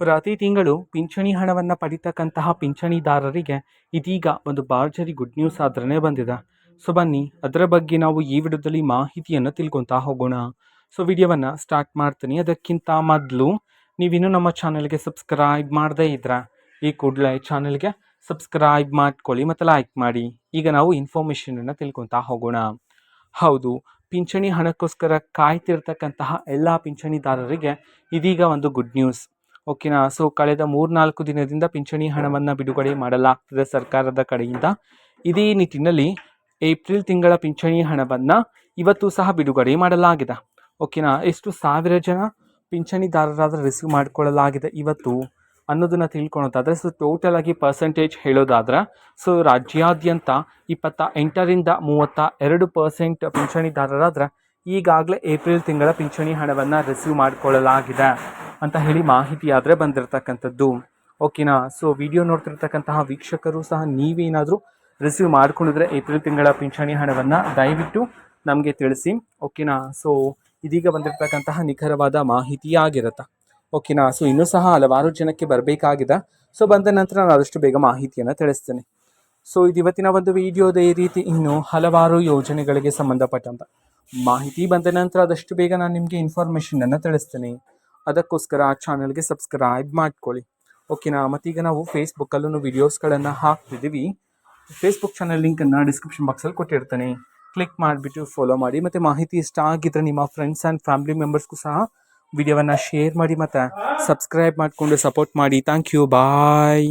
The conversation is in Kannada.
ಪ್ರತಿ ತಿಂಗಳು ಪಿಂಚಣಿ ಹಣವನ್ನು ಪಡಿತಕ್ಕಂತಹ ಪಿಂಚಣಿದಾರರಿಗೆ ಇದೀಗ ಒಂದು ಭರ್ಜರಿ ಗುಡ್ ನ್ಯೂಸ್ ಆದ್ರೇ ಬಂದಿದೆ. ಸೊ ಬನ್ನಿ ಅದರ ಬಗ್ಗೆ ನಾವು ಈ ವಿಡಿಯೋದಲ್ಲಿ ಮಾಹಿತಿಯನ್ನು ತಿಳ್ಕೊತಾ ಹೋಗೋಣ. ಸೊ ವಿಡಿಯೋವನ್ನು ಸ್ಟಾರ್ಟ್ ಮಾಡ್ತೀನಿ. ಅದಕ್ಕಿಂತ ಮೊದಲು ನೀವಿನ್ನೂ ನಮ್ಮ ಚಾನಲ್ಗೆ ಸಬ್ಸ್ಕ್ರೈಬ್ ಮಾಡದೇ ಇದ್ರೆ ಈ ಕೂಡಲೇ ಚಾನಲ್ಗೆ ಸಬ್ಸ್ಕ್ರೈಬ್ ಮಾಡ್ಕೊಳ್ಳಿ ಮತ್ತು ಲೈಕ್ ಮಾಡಿ. ಈಗ ನಾವು ಇನ್ಫಾರ್ಮೇಷನನ್ನು ತಿಳ್ಕೊತಾ ಹೋಗೋಣ. ಹೌದು, ಪಿಂಚಣಿ ಹಣಕ್ಕೋಸ್ಕರ ಕಾಯ್ತಿರ್ತಕ್ಕಂತಹ ಎಲ್ಲ ಪಿಂಚಣಿದಾರರಿಗೆ ಇದೀಗ ಒಂದು ಗುಡ್ ನ್ಯೂಸ್. ಓಕೆನಾ. ಸೊ ಕಳೆದ 3-4 ದಿನದಿಂದ ಪಿಂಚಣಿ ಹಣವನ್ನು ಬಿಡುಗಡೆ ಮಾಡಲಾಗ್ತದೆ ಸರ್ಕಾರದ ಕಡೆಯಿಂದ. ಇದೇ ನಿಟ್ಟಿನಲ್ಲಿ ಏಪ್ರಿಲ್ ತಿಂಗಳ ಪಿಂಚಣಿ ಹಣವನ್ನು ಇವತ್ತು ಸಹ ಬಿಡುಗಡೆ ಮಾಡಲಾಗಿದೆ. ಓಕೆನಾ. ಎಷ್ಟು ಸಾವಿರ ಜನ ಪಿಂಚಣಿದಾರರಾದ ರಿಸೀವ್ ಮಾಡಿಕೊಳ್ಳಲಾಗಿದೆ ಇವತ್ತು ಅನ್ನೋದನ್ನು ತಿಳ್ಕೊಳೋದಾದರೆ, ಸೊ ಟೋಟಲ್ ಆಗಿ ಪರ್ಸೆಂಟೇಜ್ ಹೇಳೋದಾದ್ರೆ, ಸೊ ರಾಜ್ಯಾದ್ಯಂತ 28ರಿಂದ 32% ಪಿಂಚಣಿದಾರರಾದ್ರೆ ಈಗಾಗಲೇ ಏಪ್ರಿಲ್ ತಿಂಗಳ ಪಿಂಚಣಿ ಹಣವನ್ನು ರಿಸೀವ್ ಮಾಡಿಕೊಳ್ಳಲಾಗಿದೆ ಅಂತ ಹೇಳಿ ಮಾಹಿತಿ ಆದರೆ ಬಂದಿರತಕ್ಕಂಥದ್ದು. ಓಕೆನಾ. ಸೊ ವಿಡಿಯೋ ನೋಡ್ತಿರ್ತಕ್ಕಂತಹ ವೀಕ್ಷಕರು ಸಹ ನೀವೇನಾದರೂ ರಿಸೀವ್ ಮಾಡ್ಕೊಂಡಿದ್ರೆ ಏಪ್ರಿಲ್ ತಿಂಗಳ ಪಿಂಚಣಿ ಹಣವನ್ನು ದಯವಿಟ್ಟು ನಮಗೆ ತಿಳಿಸಿ. ಓಕೆನಾ. ಸೊ ಇದೀಗ ಬಂದಿರತಕ್ಕಂತಹ ನಿಖರವಾದ ಮಾಹಿತಿ ಆಗಿರುತ್ತೆ. ಓಕೆನಾ. ಸೊ ಇನ್ನೂ ಸಹ ಹಲವಾರು ಜನಕ್ಕೆ ಬರಬೇಕಾಗಿದೆ. ಸೊ ಬಂದ ನಂತರ ನಾನು ಆದಷ್ಟು ಬೇಗ ಮಾಹಿತಿಯನ್ನು ತಿಳಿಸ್ತೇನೆ. ಸೊ ಇದು ಇವತ್ತಿನ ಒಂದು ವಿಡಿಯೋದ ಈ ರೀತಿ ಇನ್ನೂ ಹಲವಾರು ಯೋಜನೆಗಳಿಗೆ ಸಂಬಂಧಪಟ್ಟಂತ ಮಾಹಿತಿ ಬಂದ ನಂತರ ಆದಷ್ಟು ಬೇಗ ನಾನು ನಿಮಗೆ ಇನ್ಫಾರ್ಮೇಷನನ್ನು ತಿಳಿಸ್ತೇನೆ. ಅದಕ್ಕೋಸ್ಕರ ಆ ಚಾನಲ್ಗೆ ಸಬ್ಸ್ಕ್ರೈಬ್ ಮಾಡ್ಕೊಳ್ಳಿ. ಓಕೆನಾ. ಮತ್ತೀಗ ನಾವು ಫೇಸ್ಬುಕ್ಕಲ್ಲೂ ವೀಡಿಯೋಸ್ಗಳನ್ನು ಹಾಕ್ತಿದ್ದೀವಿ. ಫೇಸ್ಬುಕ್ ಚಾನಲ್ ಲಿಂಕನ್ನು ಡಿಸ್ಕ್ರಿಪ್ಷನ್ ಬಾಕ್ಸಲ್ಲಿ ಕೊಟ್ಟಿರ್ತಾನೆ. ಕ್ಲಿಕ್ ಮಾಡಿಬಿಟ್ಟು ಫಾಲೋ ಮಾಡಿ. ಮತ್ತು ಮಾಹಿತಿ ಇಷ್ಟ ಆಗಿದ್ದರೆ ನಿಮ್ಮ ಫ್ರೆಂಡ್ಸ್ ಆ್ಯಂಡ್ ಫ್ಯಾಮಿಲಿ ಮೆಂಬರ್ಸ್ಗೂ ಸಹ ವಿಡಿಯೋವನ್ನು ಶೇರ್ ಮಾಡಿ ಮತ್ತು ಸಬ್ಸ್ಕ್ರೈಬ್ ಮಾಡಿಕೊಂಡು ಸಪೋರ್ಟ್ ಮಾಡಿ. Thank you. ಬಾಯ್.